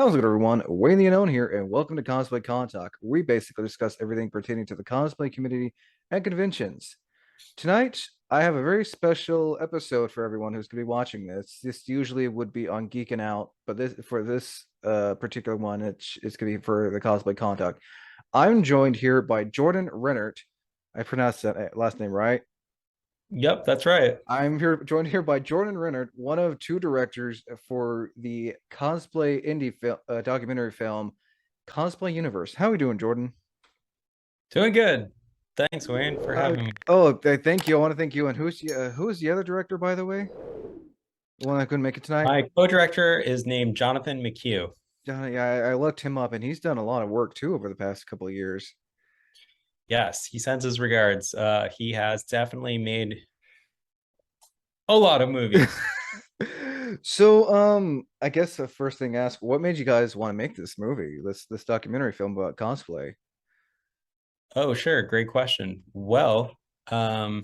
How's it, everyone? Wayne the Unknown here, and welcome to Cosplay Con Talk. We basically discuss everything pertaining to the cosplay community and conventions. Tonight, I have a very special episode for everyone who's going to be watching this. This usually would be on Geeking Out, but this particular one, it's going to be for the Cosplay Con Talk. I'm joined here by Jordan Rennert. I pronounced that last name right. Yep, that's right. I'm here joined here by Jordan Rennert, one of two directors for the cosplay documentary film Cosplay Universe. How are we doing, Jordan? Doing good. Thanks, Wayne, for having me. Thank you. I want to thank you. And who's the other director, by the way? The one that couldn't make it tonight. My co-director is named Johnathan McHugh. Yeah, I looked him up, and he's done a lot of work too over the past couple of years. Yes, he sends his regards. He has definitely made a lot of movies. I guess the first thing to ask, what made you guys want to make this movie, this documentary film about cosplay? Oh, sure. Great question. Well, it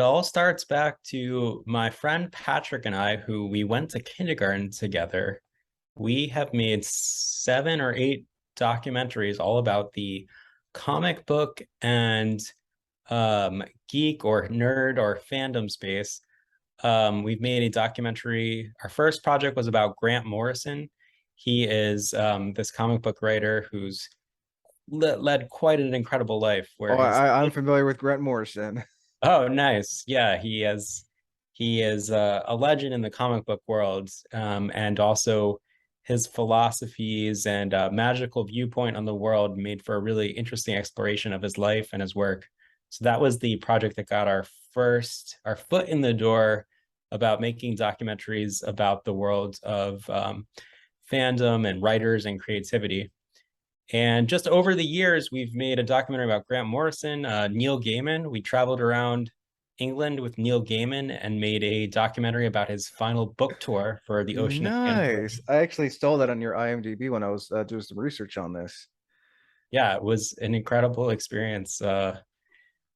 all starts back to my friend Patrick and I, who we went to kindergarten together. We have made 7 or 8 documentaries all about the comic book and geek or nerd or fandom space. We've made a documentary. Our first project was about Grant Morrison. He is this comic book writer who's led quite an incredible life. Oh, Where his I'm familiar with Grant Morrison. Oh, nice, yeah, he is a legend in the comic book world, and also his philosophies and magical viewpoint on the world made for a really interesting exploration of his life and his work. So that was the project that got our foot in the door about making documentaries about the world of fandom and writers and creativity. And just over the years, we've made a documentary about Grant Morrison, Neil Gaiman. We traveled around England with Neil Gaiman and made a documentary about his final book tour for the Ocean of Pandora. Nice. I actually stole that on your IMDb when I was doing some research on this. Yeah, it was an incredible experience. I'll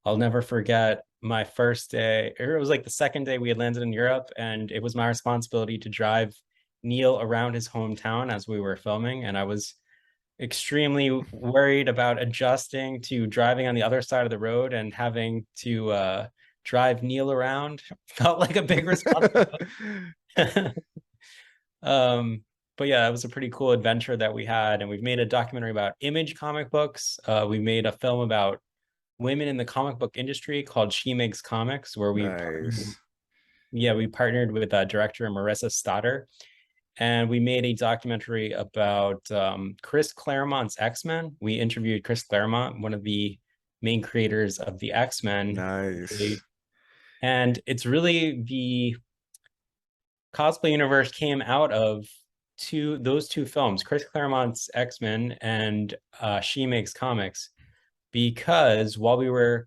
never forget my first day, or it was like the second day we had landed in Europe, and it was my responsibility to drive Neil around his hometown as we were filming. And I was extremely worried about adjusting to driving on the other side of the road and having to drive Neil around. Felt like a big responsibility. um, but yeah, it was a pretty cool adventure that we had. And we've made a documentary about Image comic books. We made a film about women in the comic book industry called She Makes Comics, where Nice. we partnered with director Marissa Stoddard, and we made a documentary about Chris Claremont's X-Men. We interviewed Chris Claremont, one of the main creators of the X-Men. Nice. And it's really the Cosplay Universe came out of those two films, Chris Claremont's X-Men and She Makes Comics, because while we were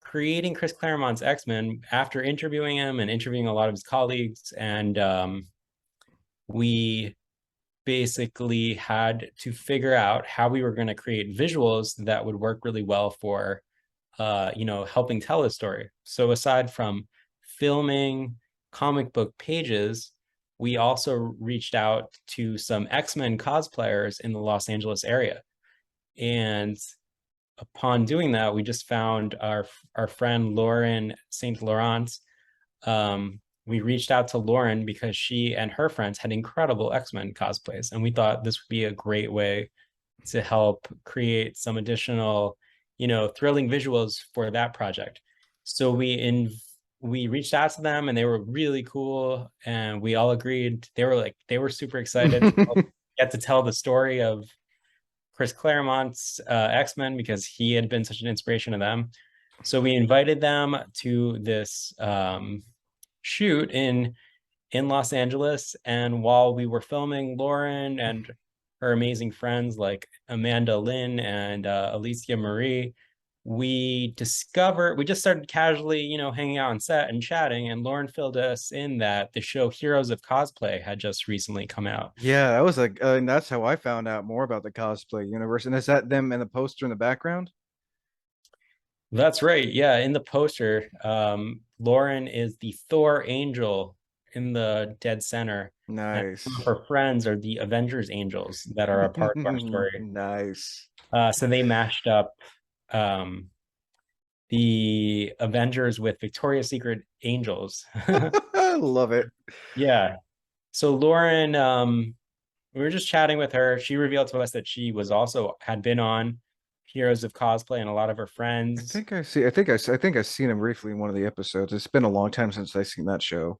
creating Chris Claremont's X-Men, after interviewing him and interviewing a lot of his colleagues, and we basically had to figure out how we were going to create visuals that would work really well for helping tell a story. So aside from filming comic book pages, we also reached out to some X-Men cosplayers in the Los Angeles area. And upon doing that, we just found our friend Lauren St. Laurent. We reached out to Lauren because she and her friends had incredible X-Men cosplays, and we thought this would be a great way to help create some additional, thrilling visuals for that project. So we reached out to them, and they were really cool, and we all agreed. They were super excited to get to tell the story of Chris Claremont's X-Men because he had been such an inspiration to them. So we invited them to this shoot in Los Angeles. And while we were filming, Lauren and her amazing friends like Amanda Lynn and Alicia Marie, we just started casually, hanging out on set and chatting. And Lauren filled us in that the show Heroes of Cosplay had just recently come out. Yeah, that was and that's how I found out more about the cosplay universe. And is that them in the poster in the background? That's right. Yeah, in the poster, Lauren is the Thor angel in the dead center. And some of Nice. her friends are the Avengers Angels that are a part of our story. Nice. So they mashed up um, the Avengers with Victoria's Secret Angels. I love it. Yeah. So Lauren, we were just chatting with her. She revealed to us that she was also had been on Heroes of Cosplay and a lot of her I friends. think I see. I think I've seen him briefly in one of the episodes. It's been a long time since I've seen that show.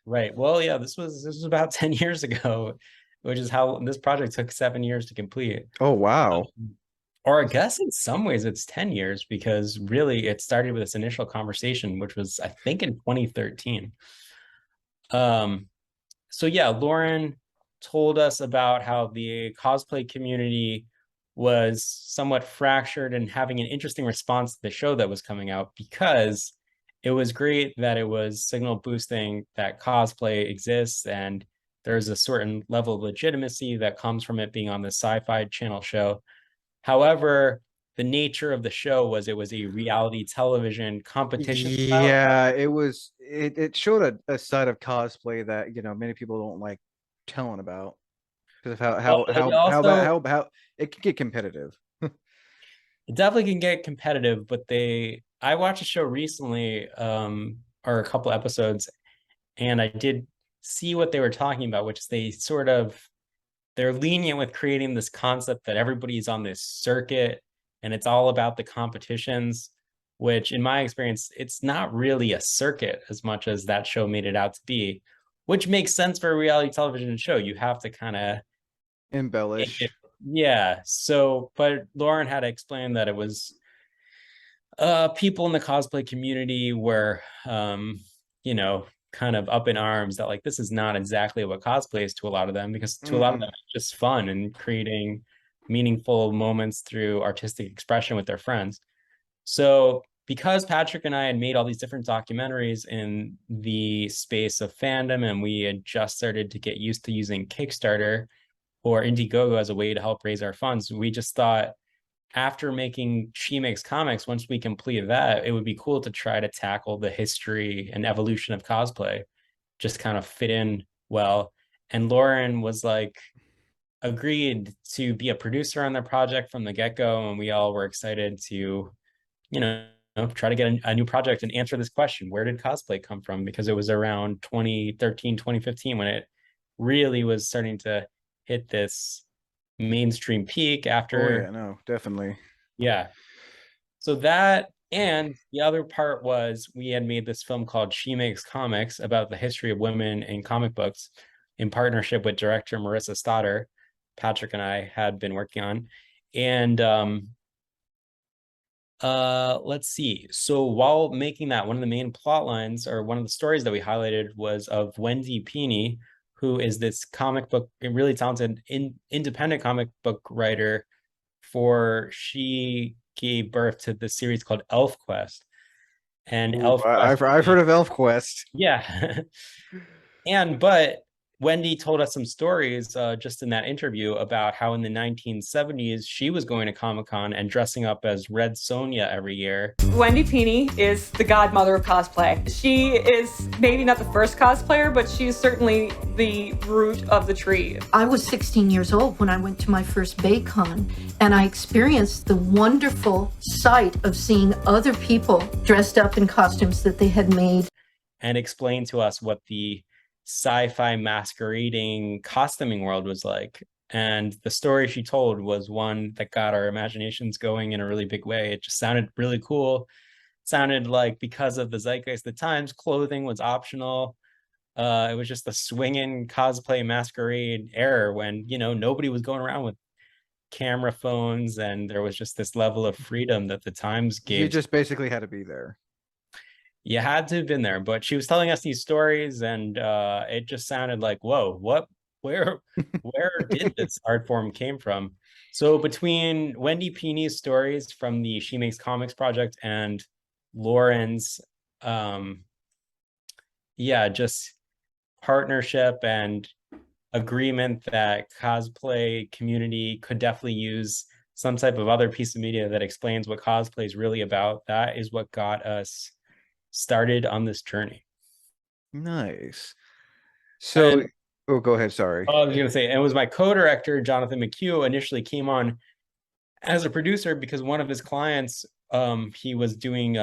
Right. Well, yeah, this was about 10 years ago, which is how this project took 7 years to complete. Oh wow. Or I guess in some ways it's 10 years because really it started with this initial conversation, which was I think in 2013. Um, so yeah, Lauren told us about how the cosplay community was somewhat fractured and having an interesting response to the show that was coming out because it was great that it was signal boosting that cosplay exists and there's a certain level of legitimacy that comes from it being on the sci-fi channel show. However, the nature of the show was it was a reality television competition style. Yeah, it showed a side of cosplay that, many people don't like telling about because of Well, it also how it can get competitive. it definitely can get competitive, but I watched a show recently, or a couple episodes, and I did see what they were talking about, which is they're lenient with creating this concept that everybody's on this circuit and it's all about the competitions, which in my experience, it's not really a circuit as much as that show made it out to be, which makes sense for a reality television show. You have to kind of Embellish. yeah. So, but Lauren had to explain that it was people in the cosplay community were you know, kind of up in arms that like this is not exactly what cosplay is to a lot of them because to a lot of them Hmm. it's just fun and creating meaningful moments through artistic expression with their friends. So, because Patrick and I had made all these different documentaries in the space of fandom and we had just started to get used to using Kickstarter or Indiegogo as a way to help raise our funds, we just thought after making She Makes Comics, once we completed that, it would be cool to try to tackle the history and evolution of cosplay, just kind of fit in well. And Lauren was like, agreed to be a producer on the project from the get-go. And we all were excited to, you know, try to get a new project and answer this question. Where did cosplay come from? Because it was around 2013, 2015 when it really was starting to hit this mainstream peak Oh yeah, after, no, definitely. yeah. So that, and the other part was we had made this film called She Makes Comics about the history of women in comic books in partnership with director Marissa Stoddard. Patrick and I had been working on. And let's see. So while making that, one of the main plot lines or one of the stories that we highlighted was of Wendy Pini, who is this comic book, a really talented independent comic book writer for she gave birth to this series called Elf Quest. And Ooh, Elf Quest, I've heard of Elf Quest. yeah. But Wendy told us some stories just in that interview about how in the 1970s she was going to Comic-Con and dressing up as Red Sonja every year. Wendy Pini is the godmother of cosplay. She is maybe not the first cosplayer, but she's certainly the root of the tree. I was 16 years old when I went to my first BayCon, and I experienced the wonderful sight of seeing other people dressed up in costumes that they had made. And explained to us what the sci-fi masquerading costuming world was like. And the story she told was one that got our imaginations going in a really big way. It just sounded really cool. It sounded like because of the zeitgeist of the times, clothing was optional. It was just the swinging cosplay masquerade era when, you know, nobody was going around with camera phones and there was just this level of freedom that the times You gave. just basically had to be there. You had to have been there, but she was telling us these stories and it just sounded like, whoa, where did this art form came from? So between Wendy Pini's stories from the She Makes Comics project and Lauren's yeah, just partnership and agreement that cosplay community could definitely use some type of other piece of media that explains what cosplay is really about. That is what got us started on this journey. Nice. So And Oh, go ahead. Sorry. I was gonna say, it was my co-director, Johnathan McHugh, initially came on as a producer because one of his clients, he was doing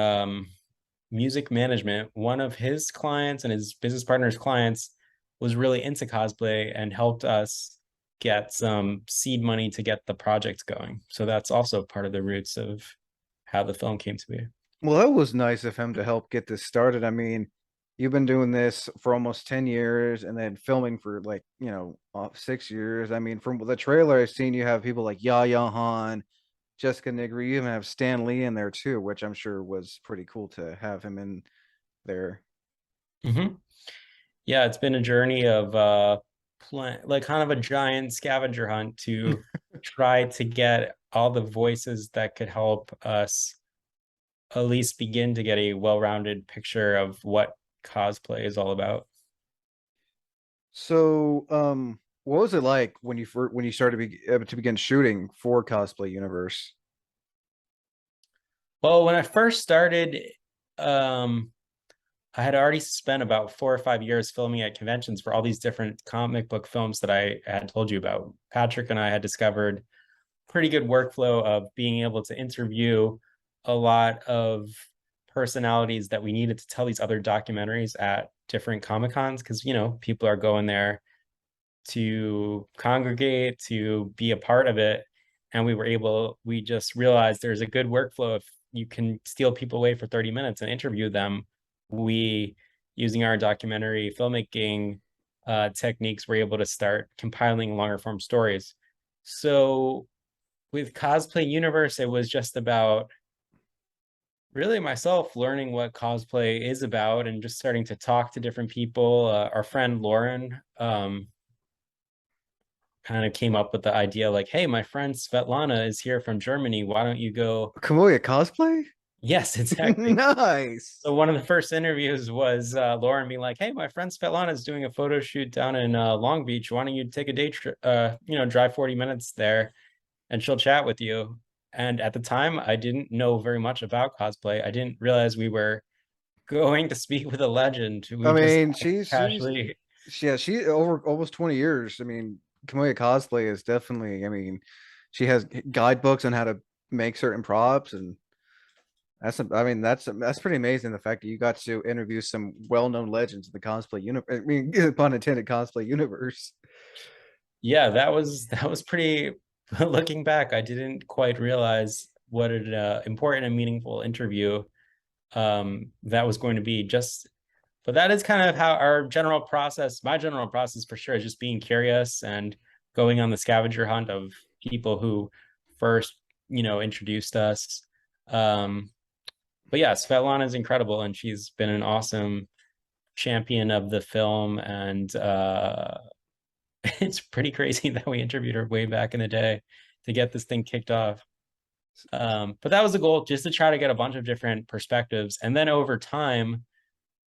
music management. One of his clients and his business partner's clients was really into cosplay and helped us get some seed money to get the project going. So that's also part of the roots of how the film came to be. Well, that was nice of him to help get this started. I mean, you've been doing this for almost 10 years and then filming for like, 6 years. I mean, from the trailer I've seen, you have people like Yaya Han, Jessica Nigri, you even have Stan Lee in there too, which I'm sure was pretty cool to have him in there. Mm-hmm. Yeah, it's been a journey of like kind of a giant scavenger hunt to try to get all the voices that could help us at least begin to get a well-rounded picture of what cosplay is all about. So, what was it like when you started to begin shooting for Cosplay Universe? Well, when I first started, I had already spent about 4 or 5 years filming at conventions for all these different comic book films that I had told you about. Patrick and I had discovered pretty good workflow of being able to interview a lot of personalities that we needed to tell these other documentaries at different Comic Cons because, people are going there to congregate, to be a part of it. And we just realized there's a good workflow. If you can steal people away for 30 minutes and interview them, we, using our documentary filmmaking techniques, were able to start compiling longer form stories. So with Cosplay Universe, it was just about really myself learning what cosplay is about and just starting to talk to different people. Our friend Lauren kind of came up with the idea like, hey, my friend Svetlana is here from Germany. Why don't you go? Kamoya cosplay? Yes, exactly. Nice. So one of the first interviews was Lauren being like, hey, my friend Svetlana is doing a photo shoot down in Long Beach. Why don't you take a day trip, drive 40 minutes there and she'll chat with you. And at the time, I didn't know very much about cosplay. I didn't realize we were going to speak with a legend. I We just mean, she's casually. yeah, she over almost 20 years. I mean, Kamoya cosplay is definitely, I mean, she has guidebooks on how to make certain props, and I mean, that's pretty amazing. The fact that you got to interview some well-known legends in the cosplay universe. I mean, pun intended, cosplay universe. Yeah, that was pretty. Looking back, I didn't quite realize what an important and meaningful interview that was going to be. But that is kind of how our general process, my general process for sure, is just being curious and going on the scavenger hunt of people who first, introduced us. But yeah, Svetlana is incredible, and she's been an awesome champion of the film, and it's pretty crazy that we interviewed her way back in the day to get this thing kicked off. But that was the goal, just to try to get a bunch of different perspectives. And then over time,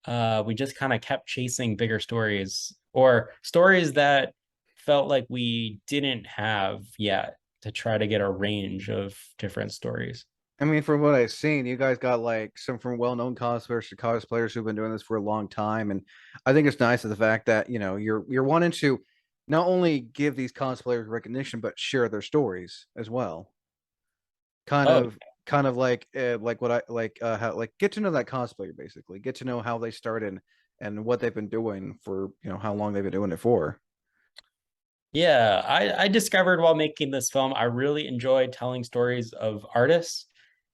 we just kind of kept chasing bigger stories or stories that felt like we didn't have yet to try to get a range of different stories. I mean, from what I've seen, you guys got like some from well-known cosplayers to cosplayers who've been doing this for a long time, and I think it's nice of the fact that you're wanting to not only give these cosplayers recognition but share their stories as well. Kind Oh, of, like what I like, how like get to know that cosplayer basically, get to know how they started and what they've been doing for how long they've been doing it for. yeah. I discovered while making this film, I really enjoy telling stories of artists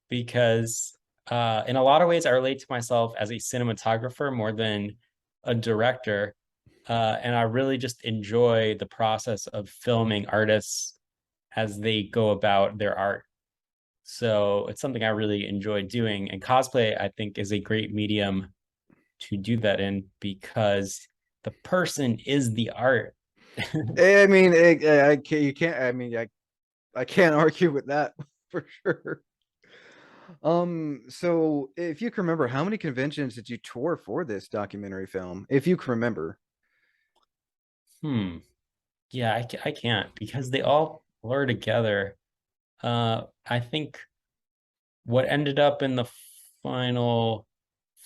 because in a lot of ways, I relate to myself as a cinematographer more than a director. And I really just enjoy the process of filming artists as they go about their art. So it's something I really enjoy doing. And cosplay, I think, is a great medium to do that in because the person is the art. I mean, I can't, you can't. I mean, I can't argue with that for sure. So if you can remember, how many conventions did you tour for this documentary film? If you can remember. Yeah, I can't because they all blur together. I think what ended up in the final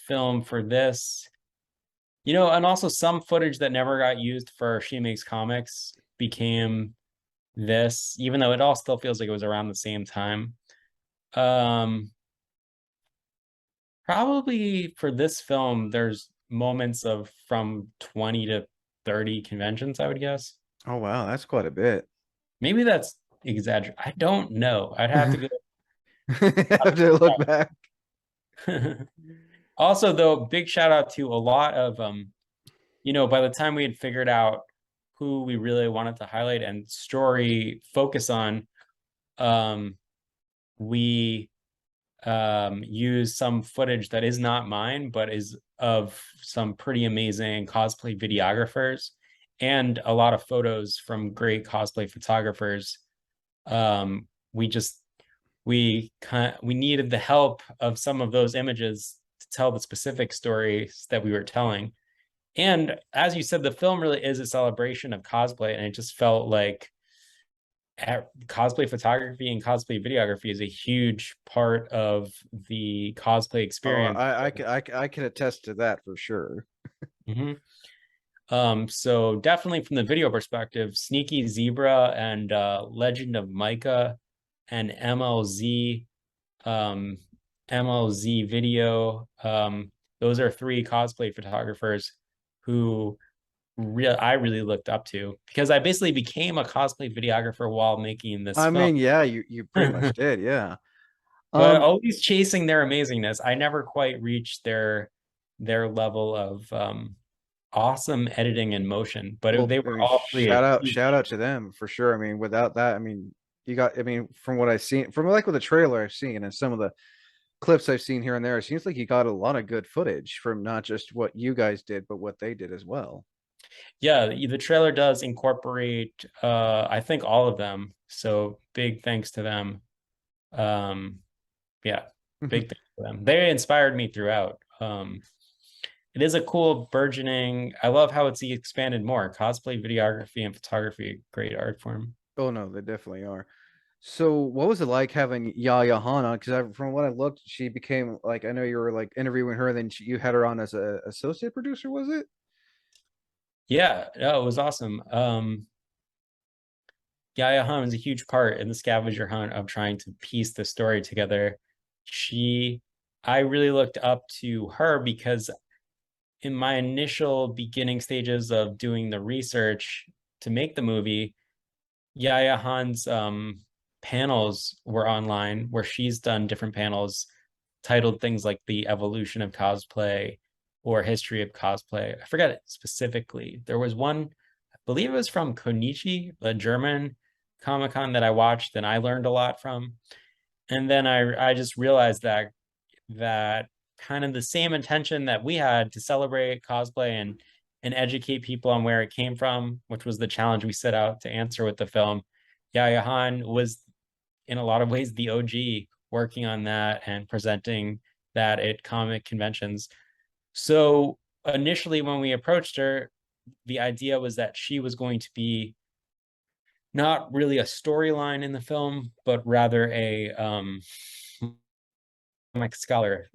film for this And also some footage that never got used for She Makes Comics became this, even though it all still feels like it was around the same time. Probably for this film, there's moments of from 20 to 30 conventions, I would guess. Oh wow, that's quite a bit. Maybe that's exaggerate. I don't know. I'd have to go. Have to look back. Also, though, big shout out to a lot of by the time we had figured out who we really wanted to highlight and story focus on, we use some footage that is not mine, but is of some pretty amazing cosplay videographers and a lot of photos from great cosplay photographers. We needed the help of some of those images to tell the specific stories that we were telling. And as you said, the film really is a celebration of cosplay, and it just felt like cosplay photography and cosplay videography is a huge part of the cosplay experience. I can attest to that for sure. So definitely from the video perspective, Sneaky Zebra and Legend of Micah and MLZ Video, those are three cosplay photographers who I really looked up to, because I basically became a cosplay videographer while making this film. mean, yeah, you pretty much did, yeah. But always chasing their amazingness. I never quite reached their level of awesome editing and motion, but they were all three. Shout out to them for sure. I mean, without that, I mean, from what I've seen, from like with the trailer I've seen and some of the clips I've seen here and there, it seems like you got a lot of good footage from not just what you guys did, but what they did as well. Yeah, the trailer does incorporate I think all of them. So big thanks to them. Yeah, big thanks to them. They inspired me throughout. It is a cool burgeoning. I love how it's expanded more. Cosplay, videography, and photography, great art form. Oh no, they definitely are. So what was it like having Yaya Han on? Because from what I looked, she became like, I know you were like interviewing her, then you had her on as a associate producer, was it? Yeah, no, it was awesome. Yaya Han was a huge part in the scavenger hunt of trying to piece the story together. I really looked up to her because in my initial beginning stages of doing the research to make the movie, Yaya Han's panels were online, where she's done different panels titled things like The Evolution of Cosplay or History of Cosplay. I forget it specifically. There was one, I believe it was from Konichi, a German Comic-Con that I watched and I learned a lot from. And then I just realized that kind of the same intention that we had to celebrate cosplay and educate people on where it came from, which was the challenge we set out to answer with the film. Yaya Han was in a lot of ways the OG, working on that and presenting that at comic conventions. So initially when we approached her, the idea was that she was going to be not really a storyline in the film, but rather a like scholar,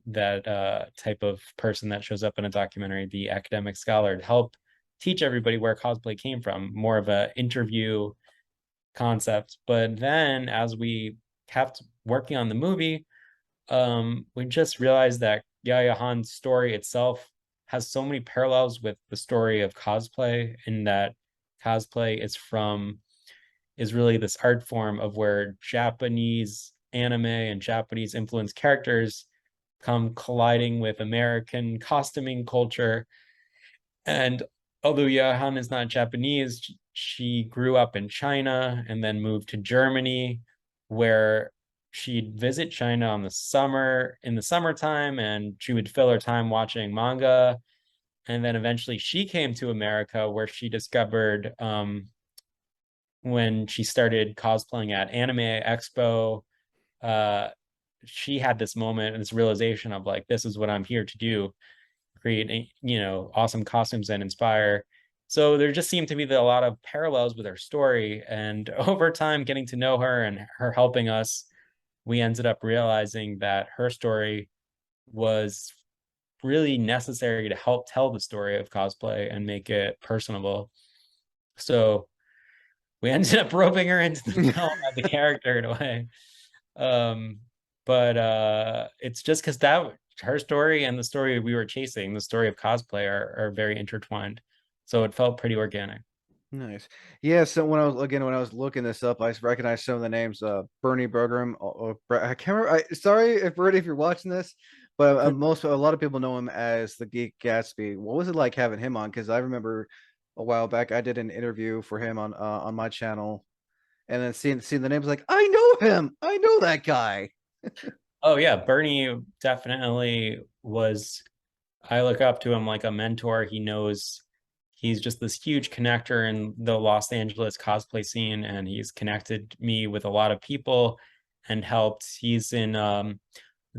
that type of person that shows up in a documentary, the academic scholar, to help teach everybody where cosplay came from, more of an interview concept. But then as we kept working on the movie, we just realized that Yaya Han's story itself has so many parallels with the story of cosplay, in that cosplay is really this art form of where Japanese anime and Japanese influenced characters come colliding with American costuming culture. And although Yaya Han is not Japanese, she grew up in China and then moved to Germany, where she'd visit China in the summertime, and she would fill her time watching manga. And then eventually she came to America, where she discovered when she started cosplaying at Anime Expo, she had this moment and this realization of like, this is what I'm here to do, create awesome costumes and inspire. So there just seemed to be a lot of parallels with her story, and over time getting to know her and her helping us, we ended up realizing that her story was really necessary to help tell the story of cosplay and make it personable. So we ended up roping her into the film as a character in a way. But it's just because that her story and the story we were chasing, the story of cosplay, are very intertwined. So it felt pretty organic. Nice. Yeah, so when I was looking this up, I recognized some of the names. Bernie Bergram. I can't remember. Sorry if Bernie, if you're watching this, but a lot of people know him as the Geek Gatsby. What was it like having him on? Because I remember a while back I did an interview for him on my channel, and then seeing the names, like, I know him. I know that guy. Oh yeah, Bernie definitely was. I look up to him like a mentor. He's just this huge connector in the Los Angeles cosplay scene, and he's connected me with a lot of people and helped. He's in a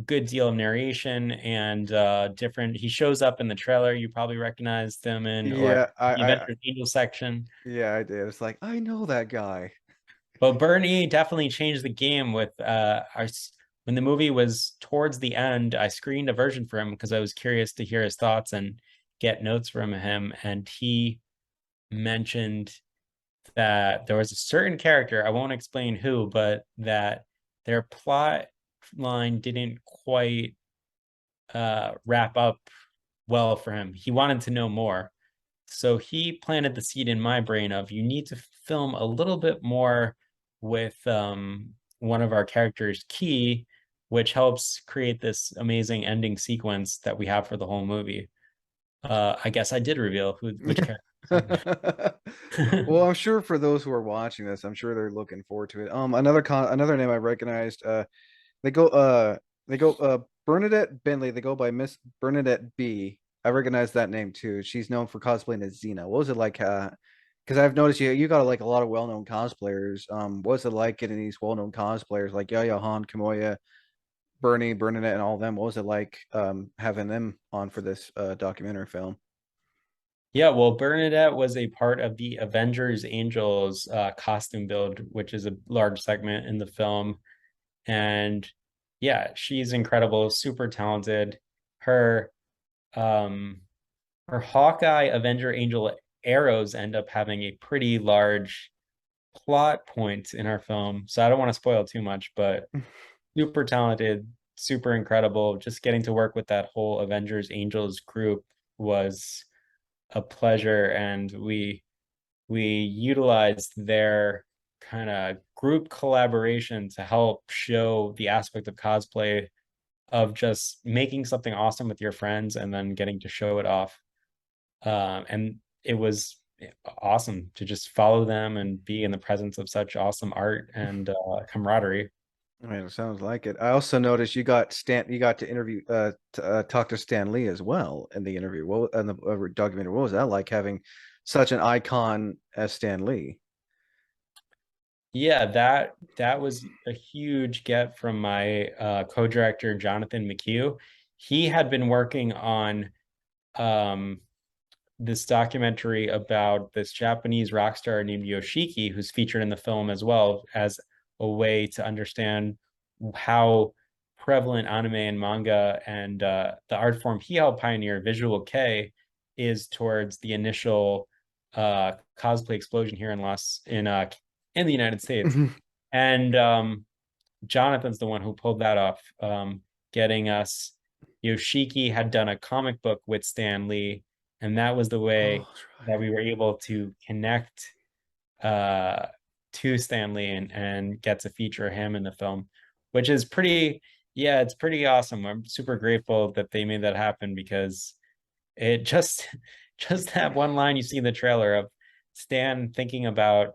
good deal of narration and different. He shows up in the trailer. You probably recognized him in, Yeah, or the Avengers Angel section. Yeah, I did. It's like, I know that guy. But Bernie definitely changed the game with when the movie was towards the end. I screened a version for him because I was curious to hear his thoughts and get notes from him, and he mentioned that there was a certain character, I won't explain who, but that their plot line didn't quite wrap up well for him. He wanted to know more, so he planted the seed in my brain of, you need to film a little bit more with one of our characters, Key, which helps create this amazing ending sequence that we have for the whole movie. I guess I did reveal which character. Well, I'm sure for those who are watching this, I'm sure they're looking forward to it. Another name I recognized. They go Bernadette Bentley. They go by Miss Bernadette B. I recognize that name too. She's known for cosplaying as Xena. What was it like? Because I've noticed you got like a lot of well-known cosplayers. What was it like getting these well-known cosplayers like Yaya Han, Kamoya, Bernie, Bernadette, and all of them? What was it like having them on for this documentary film? Yeah, well, Bernadette was a part of the Avengers Angels costume build, which is a large segment in the film. And yeah, she's incredible, super talented. Her Hawkeye Avenger Angel arrows end up having a pretty large plot point in our film. So I don't want to spoil too much, but super talented, super incredible. Just getting to work with that whole Avengers Angels group was a pleasure, and we utilized their kind of group collaboration to help show the aspect of cosplay of just making something awesome with your friends and then getting to show it off. And it was awesome to just follow them and be in the presence of such awesome art and camaraderie. I mean, it sounds like it. I also noticed you got to interview, talk to Stan Lee as well in the interview. In the documentary, what was that like having such an icon as Stan Lee? Yeah, that was a huge get from my co-director, Johnathan McHugh. He had been working on this documentary about this Japanese rock star named Yoshiki, who's featured in the film as well, as a way to understand how prevalent anime and manga and the art form he helped pioneer, Visual Kei, is towards the initial cosplay explosion here in the United States. And Johnathan's the one who pulled that off, getting us. Yoshiki had done a comic book with Stan Lee, and that was the way that we were able to connect to Stan Lee and get to feature him in the film, which is it's pretty awesome. I'm super grateful that they made that happen, because it just that one line you see in the trailer of Stan thinking about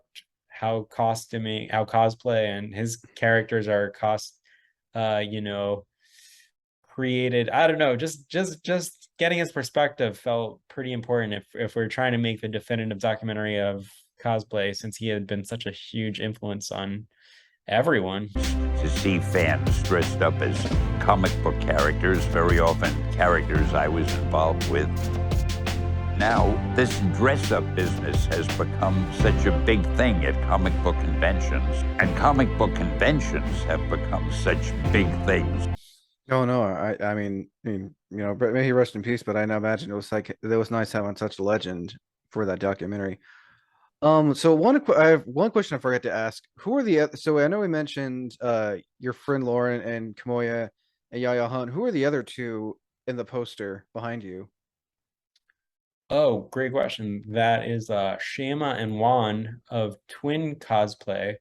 how cosplay and his characters are created. I don't know, just getting his perspective felt pretty important if we're trying to make the definitive documentary of cosplay, since he had been such a huge influence on everyone. To see fans dressed up as comic book characters, very often characters I was involved with. Now, this dress-up business has become such a big thing at comic book conventions, and comic book conventions have become such big things. Oh no, but may he rest in peace. But I now imagine it was nice having such a legend for that documentary. So I have one question I forgot to ask. Who are the so I know we mentioned your friend Lauren and Kamoya and Yaya Hunt. Who are the other two in the poster behind you? Oh, great question. That is Shama and Juan of Twin Cosplay.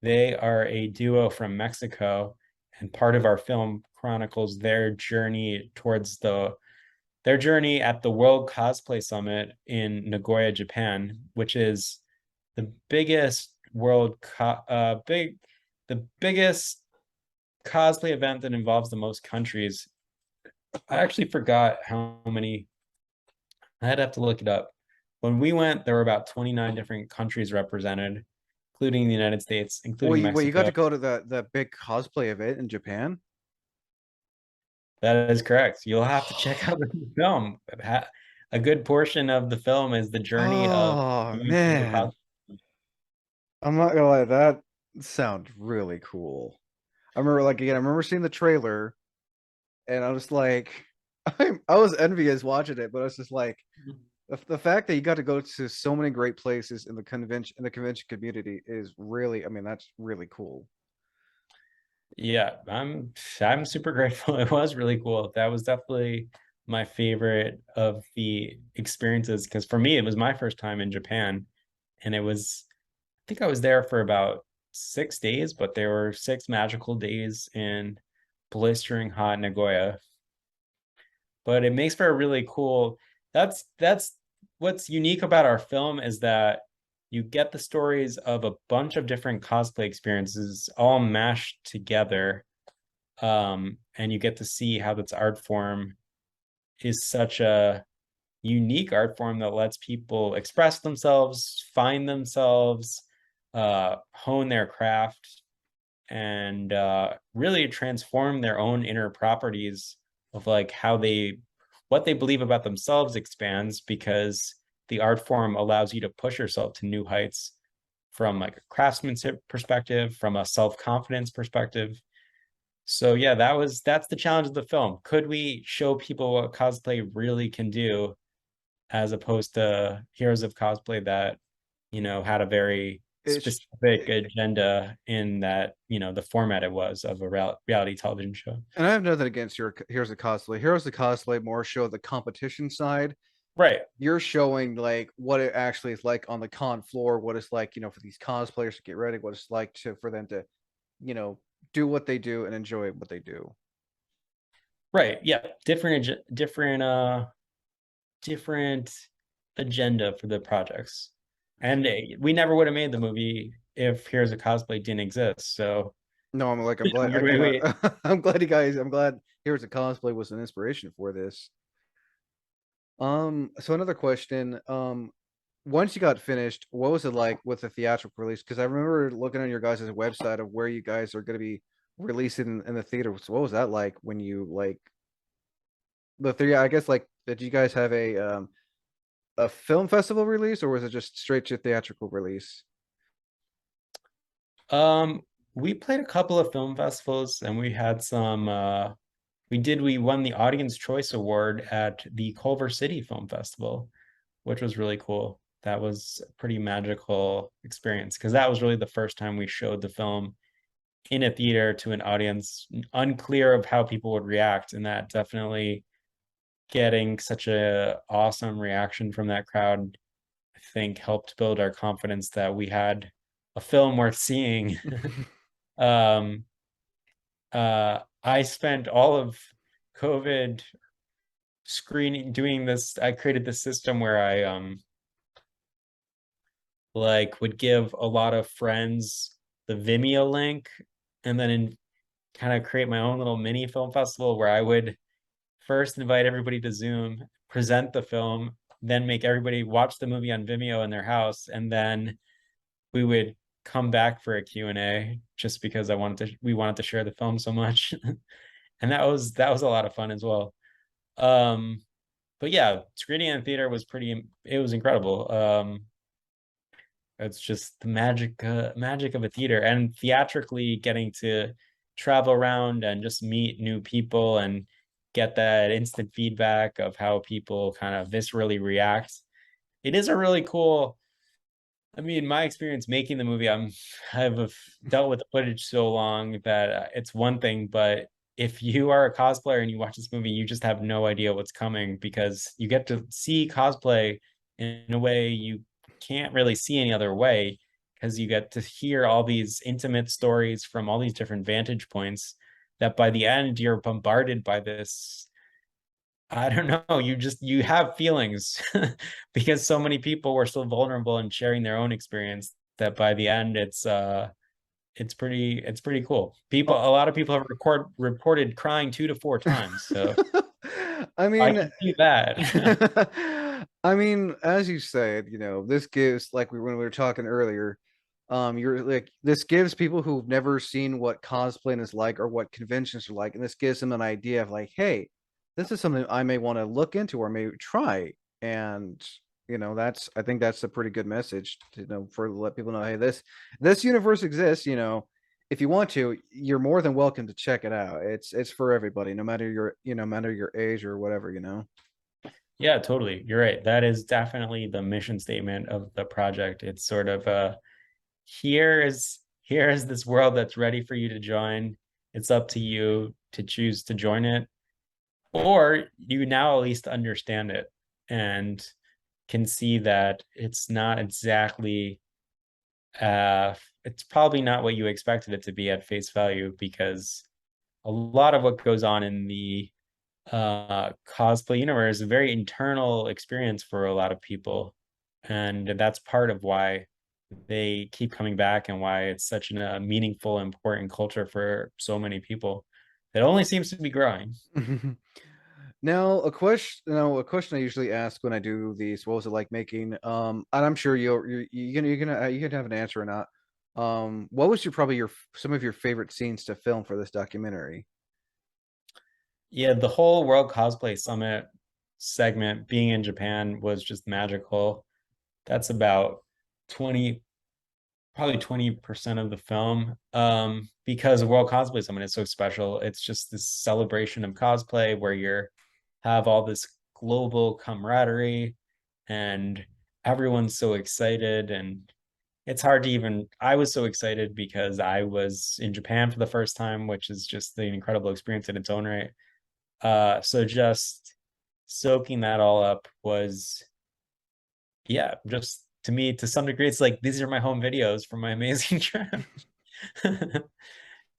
They are a duo from Mexico, and part of our film chronicles their journey towards their journey at the World Cosplay Summit in Nagoya, Japan, which is the biggest the biggest cosplay event that involves the most countries. I actually forgot how many. I'd have to look it up. When we went, there were about 29 different countries represented, including the United States, including Wait, you got Mexico. to go to the big cosplay event in Japan? That is correct. You'll have to check out the film. A good portion of the film is the journey of Oh going through the man, I'm not gonna lie, that sounds really cool. I remember seeing the trailer, and I was like, I was envious watching it, but I was just like, the fact that you got to go to so many great places in the convention community is really, I mean, that's really cool. Yeah, I'm super grateful. It was really cool. That was definitely my favorite of the experiences because for me it was my first time in Japan and I think I was there for about 6 days, but there were 6 magical days in blistering hot Nagoya. But it makes for a really cool that's what's unique about our film is that you get the stories of a bunch of different cosplay experiences all mashed together, and you get to see how this art form is such a unique art form that lets people express themselves, find themselves, hone their craft, and really transform their own inner properties of like what they believe about themselves expands because the art form allows you to push yourself to new heights from like a craftsmanship perspective, from a self-confidence perspective. So yeah, that's the challenge of the film. Could we show people what cosplay really can do as opposed to Heroes of Cosplay that, had a very It's specific agenda in that, the format it was of a reality television show. And I have nothing against your Heroes of Cosplay. Heroes of Cosplay more show the competition side. Right. You're showing like what it actually is like on the con floor, what it's like, for these cosplayers to get ready, what it's like for them to, you know, do what they do and enjoy what they do. Right. Yeah. Different agenda for the projects. And we never would have made the movie if Heroes of Cosplay didn't exist. So No, I'm glad I'm glad Heroes of Cosplay was an inspiration for this. So another question. Once you got finished, what was it like with the theatrical release? Because I remember looking on your guys' website of where you guys are going to be releasing in the theater. So what was that like when you like the three? I guess like did you guys have a film festival release or was it just straight to theatrical release? we played a couple of film festivals and we had some we won the Audience Choice Award at the Culver City Film Festival, which was really cool. That was a pretty magical experience because that was really the first time we showed the film in a theater to an audience unclear of how people would react, and that definitely getting such a awesome reaction from that crowd, I think helped build our confidence that we had a film worth seeing. um I spent all of COVID screening doing this. I created this system where I like would give a lot of friends the Vimeo link and then kind of create my own little mini film festival where I would first invite everybody to Zoom, present the film, then make everybody watch the movie on Vimeo in their house, and then we would come back for a Q&A just because we wanted to share the film so much. And that was a lot of fun as well. But yeah, screening in theater it was incredible. It's just the magic of a theater and theatrically getting to travel around and just meet new people and get that instant feedback of how people kind of viscerally react. It is a really cool, I mean, my experience making the movie, I've dealt with the footage so long that it's one thing, but if you are a cosplayer and you watch this movie, you just have no idea what's coming because you get to see cosplay in a way you can't really see any other way because you get to hear all these intimate stories from all these different vantage points that by the end you're bombarded by this, I don't know, you have feelings because so many people were so vulnerable and sharing their own experience that by the end it's pretty cool. People, a lot of people have reported crying 2 to 4 times. So I I mean, can see that. I mean, as you said, you know, this gives like when we were talking earlier, you're like this gives people who've never seen what cosplaying is like or what conventions are like, and this gives them an idea of like, hey, this is something I may want to look into or maybe try. And you know, that's I think that's a pretty good message to know for let people know, hey, this universe exists, you know. If you want to, you're more than welcome to check it out. It's for everybody, no matter your no matter your age or whatever, you know. Yeah, totally. You're right. That is definitely the mission statement of the project. It's sort of here is this world that's ready for you to join. It's up to you to choose to join it, or you now at least understand it and can see that it's not exactly it's probably not what you expected it to be at face value, because a lot of what goes on in the cosplay universe is a very internal experience for a lot of people, and that's part of why they keep coming back and why it's such a meaningful, important culture for so many people that only seems to be growing. Now, a question I usually ask when I do these, what was it like making? And I'm sure you can have an answer or not. What was probably some of your favorite scenes to film for this documentary? Yeah, the whole World Cosplay Summit segment being in Japan was just magical. That's about 20, probably 20% of the film. Because the World Cosplay Summit is so special. It's just this celebration of cosplay where you're have all this global camaraderie and everyone's so excited, and it's hard to even, I was so excited because I was in Japan for the first time, which is just an incredible experience in its own right. So just soaking that all up was, yeah, just to me, to some degree, it's like these are my home videos from my amazing trip.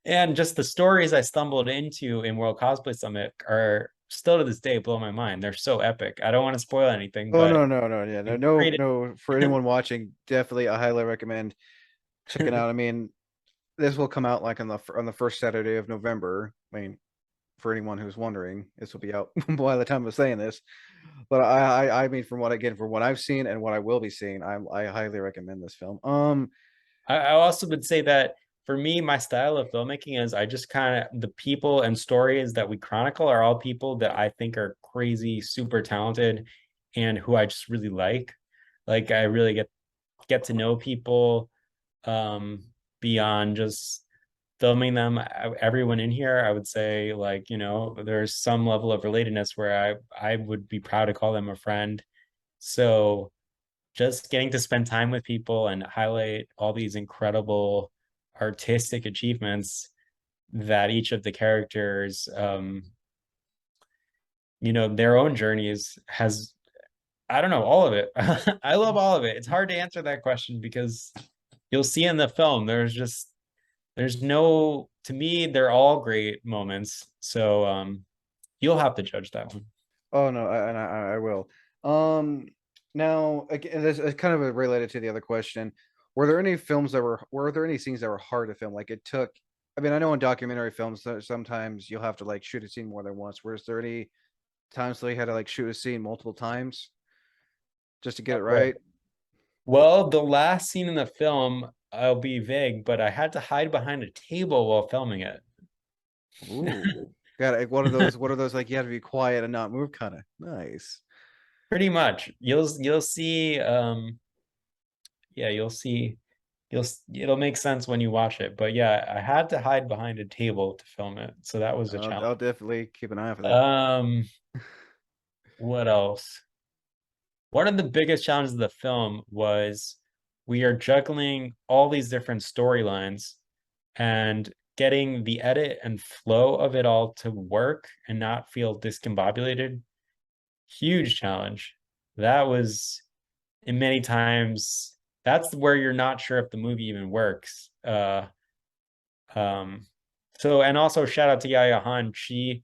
And just the stories I stumbled into in World Cosplay Summit are still to this day blow my mind. They're so epic. I don't want to spoil anything, Oh but no, yeah, no. For anyone watching, definitely, I highly recommend checking out. I mean, this will come out like on the first Saturday of November. I mean, for anyone who's wondering, this will be out by the time of saying this. But I mean, from what I've seen and what I will be seeing, I highly recommend this film. I also would say that for me, my style of filmmaking is I just kind of, the people and stories that we chronicle are all people that I think are crazy, super talented, and who I just really like. Like I really get to know people beyond just filming them. Everyone in here, I would say, like, you know, there's some level of relatedness where I would be proud to call them a friend. So just getting to spend time with people and highlight all these incredible artistic achievements that each of the characters, you know, their own journeys has, I don't know, all of it. I love all of it. It's hard to answer that question because you'll see in the film, there's no, to me, they're all great moments. So you'll have to judge that one. Oh no, I will. Now again, this is kind of related to the other question. Were there any scenes that were hard to film? Like it took. I mean, I know in documentary films sometimes you'll have to like shoot a scene more than once. Was there any times that you had to like shoot a scene multiple times just to get it right? Well, the last scene in the film, I'll be vague, but I had to hide behind a table while filming it. Ooh, got it. What are those like? You have to be quiet and not move, kind of nice. Pretty much. You'll see yeah, you'll see it'll make sense when you watch it. But yeah, I had to hide behind a table to film it, so that was a I'll challenge. definitely keep an eye out for that. What else? One of the biggest challenges of the film was we are juggling all these different storylines and getting the edit and flow of it all to work and not feel discombobulated. Huge challenge. That was, in many times, that's where you're not sure if the movie even works. So, and also shout out to Yaya Han. She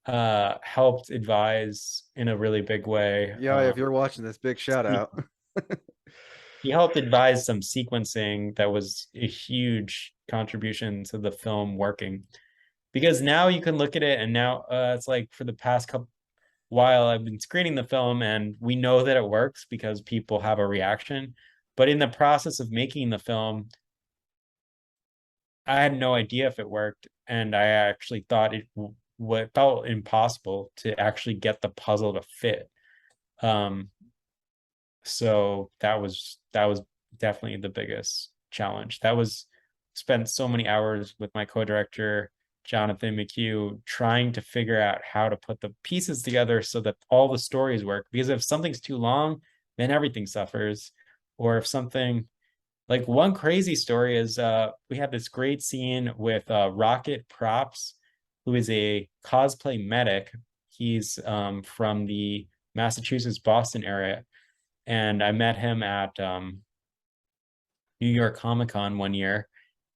helped advise in a really big way. Yeah, if you're watching this, big shout out. He helped advise some sequencing that was a huge contribution to the film working. Because now you can look at it, and now it's like for the past couple while I've been screening the film, and we know that it works because people have a reaction. But in the process of making the film, I had no idea if it worked, and I actually thought what felt impossible to actually get the puzzle to fit. So that was definitely the biggest challenge. That was spent so many hours with my co-director Johnathan McHugh trying to figure out how to put the pieces together so that all the stories work. Because if something's too long, then everything suffers. Or if something, like one crazy story is we had this great scene with Rocket Props, who is a cosplay medic. He's from the Massachusetts, Boston area. And I met him at New York Comic Con one year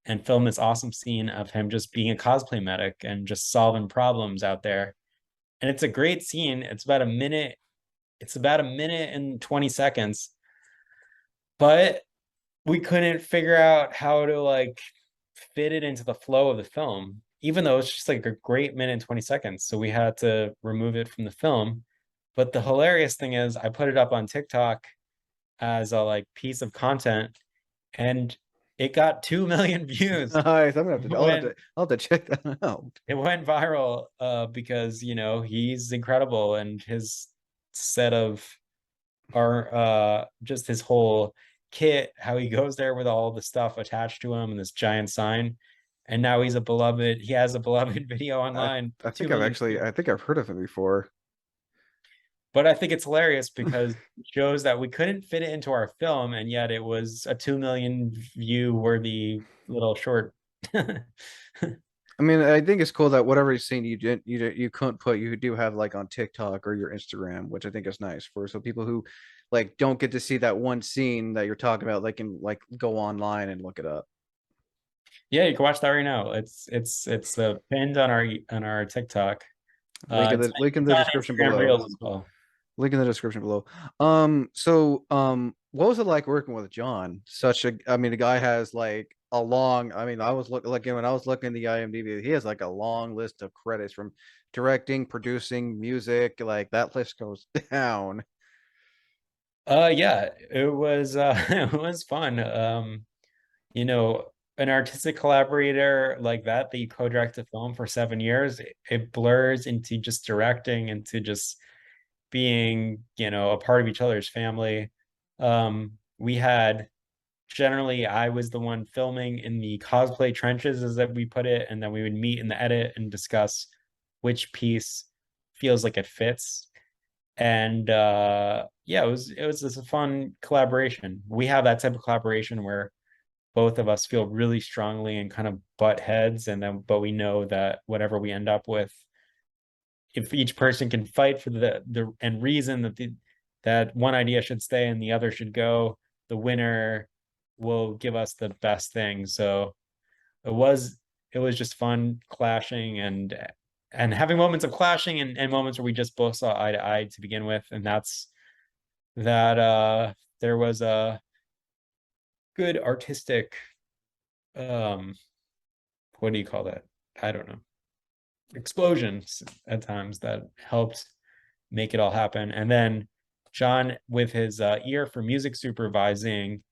and filmed this awesome scene of him just being a cosplay medic and just solving problems out there. And it's a great scene. It's about a minute. It's about a minute and 20 seconds. But we couldn't figure out how to like fit it into the flow of the film, even though it's just like a great minute and 20 seconds. So we had to remove it from the film. But the hilarious thing is I put it up on TikTok as a like piece of content, and it got 2 million views. Nice. I'll have to check that out. It went viral because he's incredible, and his set of just his whole kit, how he goes there with all the stuff attached to him and this giant sign. And now he has a beloved video online. I think I've heard of him before. But I think it's hilarious because it shows that we couldn't fit it into our film, and yet it was a 2 million view worthy little short. I mean, I think it's cool that whatever scene you couldn't put, you do have like on TikTok or your Instagram, which I think is nice so people who like don't get to see that one scene that you're talking about, they can like go online and look it up. Yeah, you can watch that right now. It's pinned on our TikTok. Link in the description below. Reels as well. Link in the description below. What was it like working with John? The guy has like a long. I mean, I was looking when I was looking at the IMDb. He has like a long list of credits from directing, producing, music. Like that list goes down. Yeah, it was it was fun. An artistic collaborator like that you co-direct a film for 7 years, it blurs into just directing, into just being a part of each other's family. We had generally I was the one filming in the cosplay trenches, as that we put it, and then we would meet in the edit and discuss which piece feels like it fits. And yeah, it was just a fun collaboration. We have that type of collaboration where both of us feel really strongly and kind of butt heads, but we know that whatever we end up with, if each person can fight for the and reason that one idea should stay and the other should go, the winner will give us the best thing. So it was just fun clashing and having moments of clashing and moments where we just both saw eye to eye to begin with. And there was a good artistic, what do you call that? I don't know. Explosions at times that helped make it all happen. And then John, with his ear for music supervising,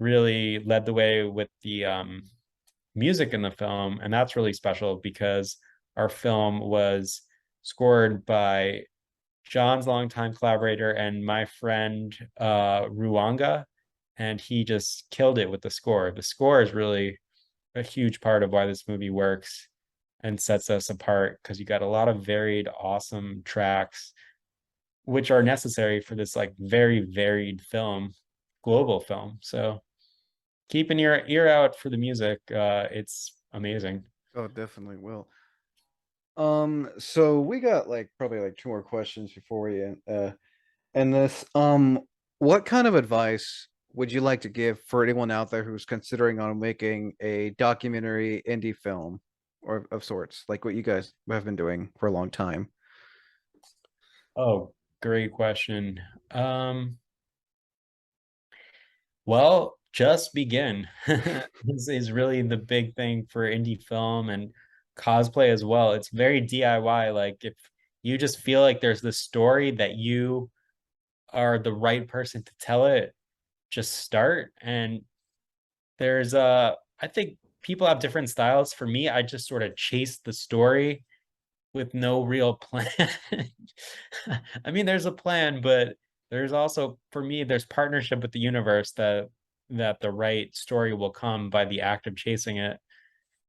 really led the way with the music in the film. And that's really special because our film was scored by John's longtime collaborator and my friend Ruanga. and he just killed it with the score. The score is really a huge part of why this movie works and sets us apart, because you got a lot of varied, awesome tracks, which are necessary for this like very varied film, global film. So keeping your ear out for the music. It's amazing. Oh, definitely will. So we got like probably like two more questions before we end this. What kind of advice would you like to give for anyone out there who's considering on making a documentary indie film or of sorts, like what you guys have been doing for a long time? Oh, great question. Well, just begin. This is really the big thing for indie film and cosplay as well. It's very DIY. Like if you just feel like there's this story that you are the right person to tell it, just start. And there's I think people have different styles. For me, I just sort of chase the story with no real plan. I mean, there's a plan, but there's also, for me, there's partnership with the universe that the right story will come by the act of chasing it.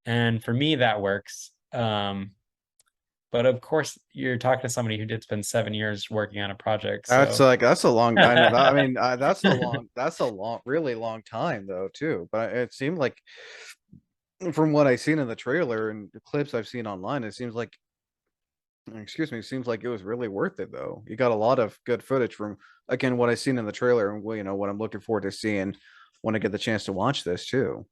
And for me, that works. But of course, you're talking to somebody who did spend 7 years working on a project. That's So like that's a long. I know that. I mean, that's a long. That's a long, really long time though too. But it seemed like, from what I've seen in the trailer and the clips I've seen online, it seems like, excuse me, it seems like it was really worth it though. You got a lot of good footage from, again, what I've seen in the trailer, and what I'm looking forward to seeing when I get the chance to watch this too.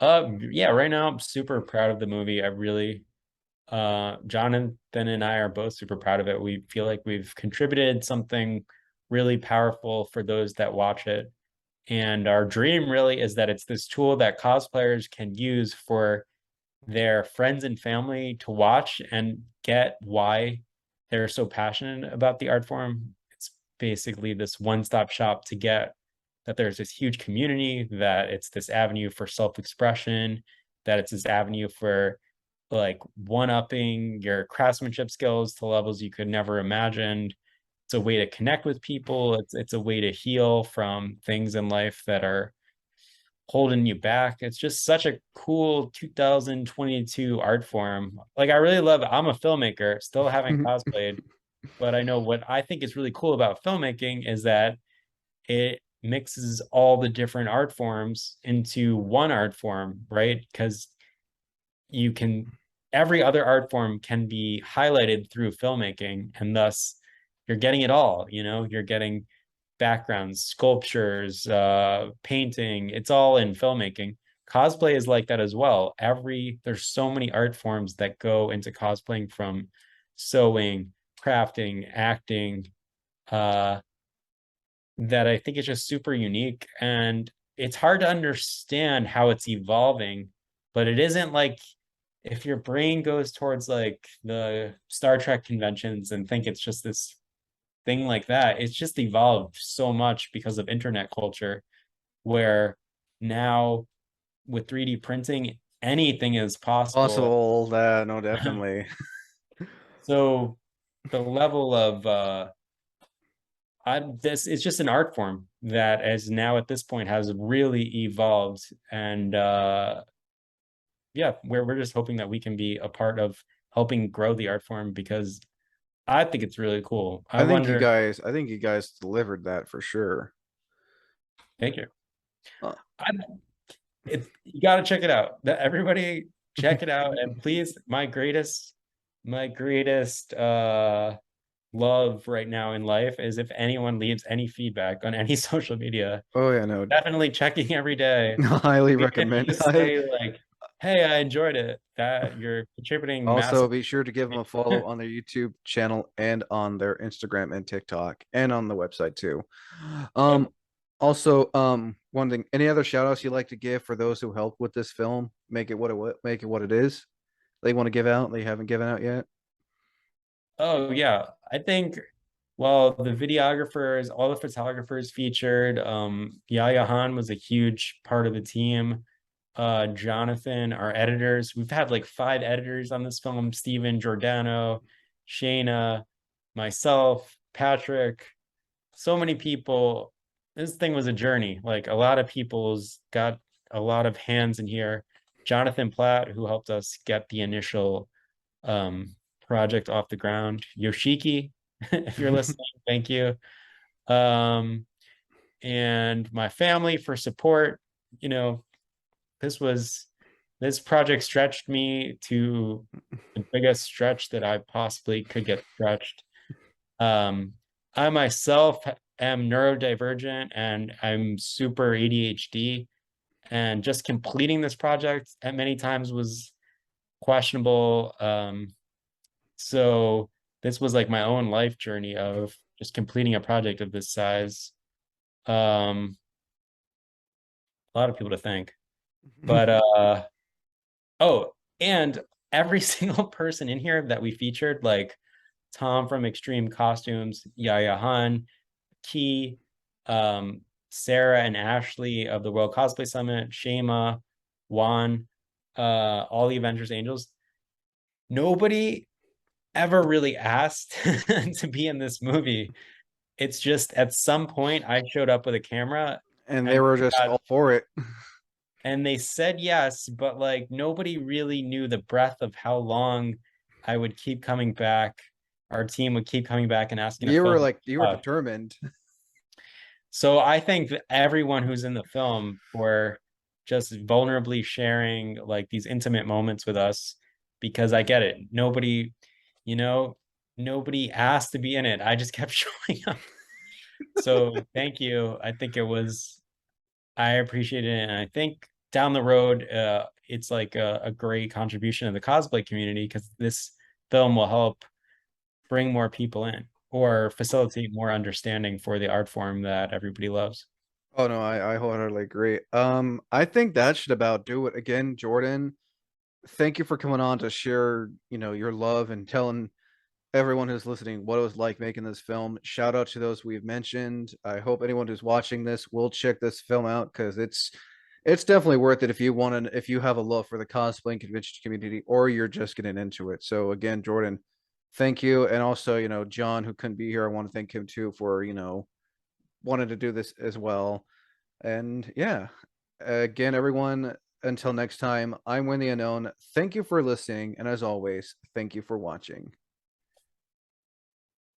yeah, right now I'm super proud of the movie. I really Jonathan and I are both super proud of it. We feel like we've contributed something really powerful for those that watch it. And our dream really is that it's this tool that cosplayers can use for their friends and family to watch and get why they're so passionate about the art form. It's basically this one-stop shop to get that there's this huge community, that it's this avenue for self-expression, that it's this avenue for like one-upping your craftsmanship skills to levels you could never imagined. It's a way to connect with people. It's a way to heal from things in life that are holding you back. It's just such a cool 2022 art form. Like I really love it. I'm a filmmaker, still haven't cosplayed, but I know what I think is really cool about filmmaking is that it mixes all the different art forms into one art form, right? Because you can, every other art form can be highlighted through filmmaking, and thus you're getting it all. You're getting backgrounds, sculptures, painting. It's all in filmmaking. Cosplay is like that as well. There's so many art forms that go into cosplaying, from sewing, crafting, acting, that I think is just super unique. And it's hard to understand how it's evolving, but it isn't like, if your brain goes towards like the Star Trek conventions and think it's just this thing like that, it's just evolved so much because of internet culture, where now with 3D printing, anything is possible. Possible. No, definitely. So the level of this is just an art form that as now at this point has really evolved. And yeah, we're just hoping that we can be a part of helping grow the art form, because I think it's really cool. I think you guys delivered that for sure. Thank you. Uh, You got to check it out. Everybody check it out. And please, my greatest love right now in life is if anyone leaves any feedback on any social media. Oh yeah, no, Definitely checking every day. highly recommend. Just say like, hey, I enjoyed it. That you're contributing. Also, be sure to give them a follow on their YouTube channel and on their Instagram and TikTok and on the website too. Also, one thing, any other shout outs you'd like to give for those who helped with this film, make it what it is, they want to give out, they haven't given out yet? Oh yeah, I think, well, the videographers, all the photographers featured. Yaya Han was a huge part of the team. Johnathan, our editors. We've had like 5 editors on this film: Steven, Giordano, Shayna, myself, Patrick. So many people this thing was a journey. Like a lot of people's got a lot of hands in here. Johnathan McHugh, who helped us get the initial project off the ground. Yoshiki, if you're listening, thank you. And my family for support. You know, this project stretched me to the biggest stretch that I possibly could get stretched. I myself am neurodivergent and I'm super ADHD, and just completing this project at many times was questionable. So this was like my own life journey of just completing a project of this size. A lot of people to thank, but oh, and every single person in here that we featured, like Tom from Extreme Costumes, Yaya Han, Key, Sarah and Ashley of the World Cosplay Summit, Shema, Juan, all the Avengers Angels. Nobody ever really asked to be in this movie. It's just at some point I showed up with a camera and they were just all for it. And they said yes, but like nobody really knew the breadth of how long I would keep coming back. Our team would keep coming back and asking. You were determined. So I thank everyone who's in the film for just vulnerably sharing like these intimate moments with us, because I get it. Nobody asked to be in it. I just kept showing up. So thank you. I appreciate it. And I think down the road, it's like a great contribution to the cosplay community, because this film will help bring more people in or facilitate more understanding for the art form that everybody loves. Oh no, I wholeheartedly agree. I think that should about do it. Again, Jordan, thank you for coming on to share, your love and telling everyone who's listening what it was like making this film. Shout out to those we've mentioned. I hope anyone who's watching this will check this film out, because it's definitely worth it if you have a love for the cosplay and convention community, or you're just getting into it. So again, Jordan, thank you. And also, John, who couldn't be here, I want to thank him too for, wanting to do this as well. And yeah, again, everyone, until next time, I'm Win the Unknown. Thank you for listening. And as always, thank you for watching.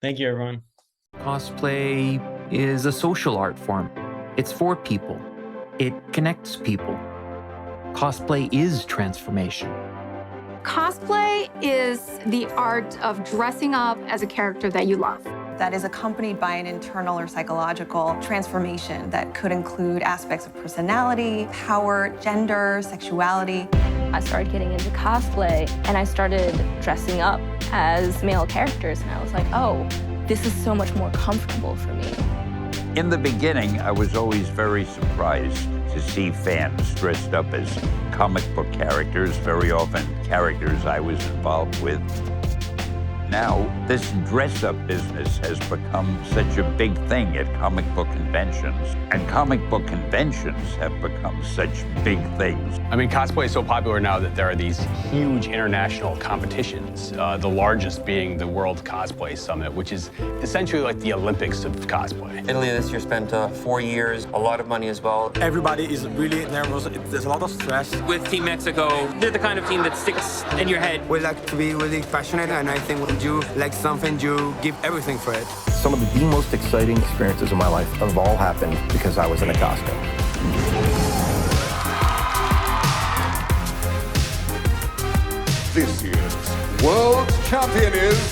Thank you, everyone. Cosplay is a social art form. It's for people. It connects people. Cosplay is transformation. Cosplay is the art of dressing up as a character that you love. That is accompanied by an internal or psychological transformation that could include aspects of personality, power, gender, sexuality. I started getting into cosplay and I started dressing up as male characters, and I was like, oh, this is so much more comfortable for me. In the beginning, I was always very surprised to see fans dressed up as comic book characters, very often characters I was involved with. Now, this dress-up business has become such a big thing at comic book conventions, and comic book conventions have become such big things. I mean, cosplay is so popular now that there are these huge international competitions, the largest being the World Cosplay Summit, which is essentially like the Olympics of cosplay. Italy this year spent 4 years, a lot of money as well. Everybody is really nervous. There's a lot of stress. With Team Mexico, they're the kind of team that sticks in your head. We like to be really passionate, and I think when you like something, you give everything for it. Some of the most exciting experiences of my life have all happened because I was in a costume. This year's world champion is